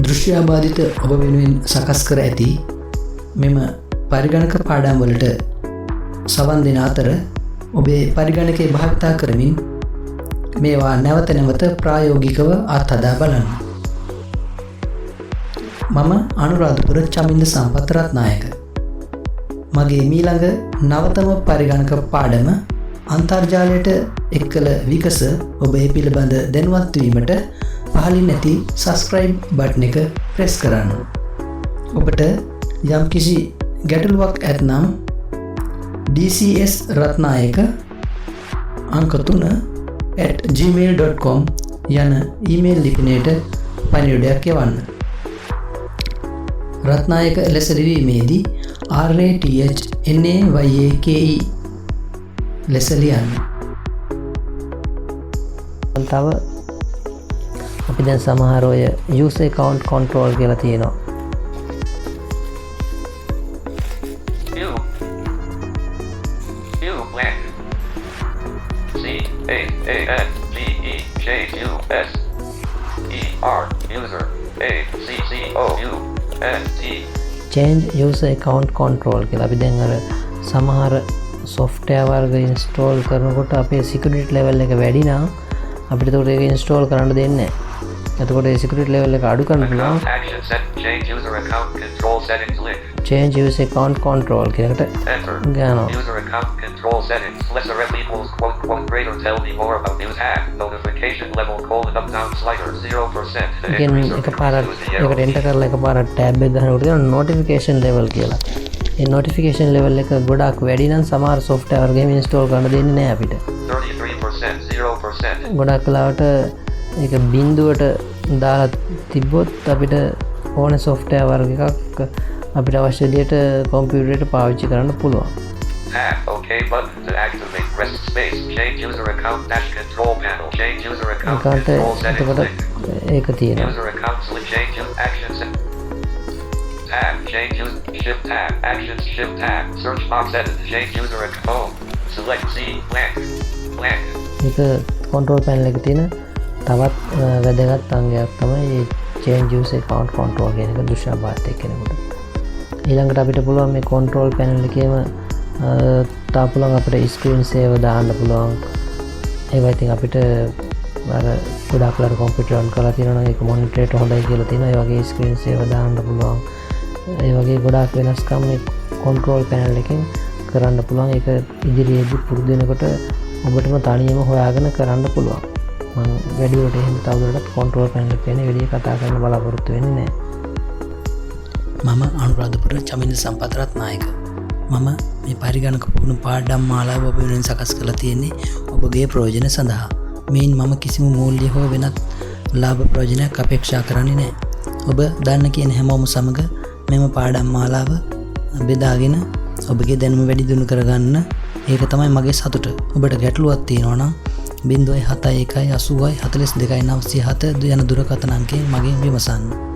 දෘශ්‍යාබාධිත ඔබ වෙනුවෙන් සකස් කර ඇති මෙම පරිගණක පාඩම් වලට සවන් දෙන අතර ඔබේ පරිගණකය භාවිතා කරමින් මේවා නැවත නැවත ප්‍රායෝගිකව අත්හදා බලන්න. මම අනුරාධපුර චමින්ද සම්පත් රත්නායක. මගේ මීළඟ නවතම පරිගණක පාඩම අන්තර්ජාලයට එක් කළ විකස ඔබ ඒ පිළිබඳ දැනුවත් වීමට පහළින් ඇති subscribe බටන් එක ප්‍රෙස් කරන්න. ඔබට යම්කිසි ගැටලුවක් ඇතනම් dcs rathnayaka අංක 3@gmail.com යන ඊමේල් ලිපිනයට පණිවිඩයක් යවන්න. රත්නායක ලෙස ලිවීමේදී RATHNAYAKE ලෙස ලියන්න. තව අපි දැන් සමහර ඔය user account control කියලා තියෙනවා. change user account control කියලා අපි දැන් අර සමහර software වර්ග install කරනකොට අපේ security level එක වැඩි නම් අපිට ඒක install කරන්න දෙන්නේ නැහැ. එතකොට ඒ security level එක අඩු කරන්න පුළුවන්. change user account control කියලකට ගන්නවා. user account control settings lesser f equals quote quote greater tell me more about news app notification level colon up down slider 0%. again එකපාරට ඒකට enter කරලා එකපාරට tab එක ගන්නකොට තියෙනවා notification level කියලා. ඒ notification level එක ගොඩක් වැඩි නම් සමහර software වර්ගෙම install කරන්න දෙන්නේ නැහැ අපිට. 33% 0%. ගොඩක් වෙලාවට ඒක බිඳුවට දාලා තිබ්බොත් අපිට ඕන software වර්ග එකක් අපිට අවශ්‍ය විදිහට කම්පියුටර් එකට පාවිච්චි කරන්න පුළුවන්. Tap OK button to activate press space change user account dash control panel change user account control settings ඒක තියෙනවා. user account switch change actions tab change user shift tab actions shift tab search box edit change user account select C blank ඒක control panel එකේ තියෙන තවත් වැදගත් අංගයක් තමයි change user account control කියන එක දෘශ්‍යාබාධිත කෙනෙකුට. ඊළඟට අපිට පුළුවන් මේ control panel එකේම තා පුළුවන් අපිට screen saver දාන්න පුළුවන්. ඒවා ඉතින් අපිට අර ගොඩක් වෙලාවට computer on කරලා තියෙනවා නම් ඒක monitor එකට හොඳයි කියලා තියෙනවා. ඒ වගේ screen saver දාන්න පුළුවන්. ඒ වගේ ගොඩක් වෙනස්කම් මේ control panel එකෙන් කරන්න පුළුවන්. ඒක ඉදිරියේදී පුරුදු වෙනකොට ඔබටම තනියම හොයාගෙන කරන්න පුළුවන්. මම වැඩිවට එහෙම තවදුරටත් control panel එක ගැන වැඩි කතා කරන්න බලාපොරොත්තු වෙන්නේ නැහැ. මම අනුරාධපුර චමින්ද සම්පත් රත්නායක. මම මේ පරිගණක පුහුණු පාඩම් මාලාව ඔබ වෙනුවෙන් සකස් කරලා තියෙන්නේ ඔබගේ ප්‍රයෝජන සඳහා. මේන් මම කිසිම මූල්‍ය හෝ වෙනත් ලාභ ප්‍රයෝජනයක් අපේක්ෂා කරන්නේ නැහැ. ඔබ දන්න කියන හැමෝම සමග මෙම පාඩම් මාලාව බෙදාගෙන ඔබගේ දැනුම වැඩි දියුණු කරගන්න ඒක තමයි මගේ සතුට. ඔබට ගැටලුවක් තියෙනවා නම් 071 80 42 907 යන දුරකථන අංකයෙන් මගෙන් විමසන්න.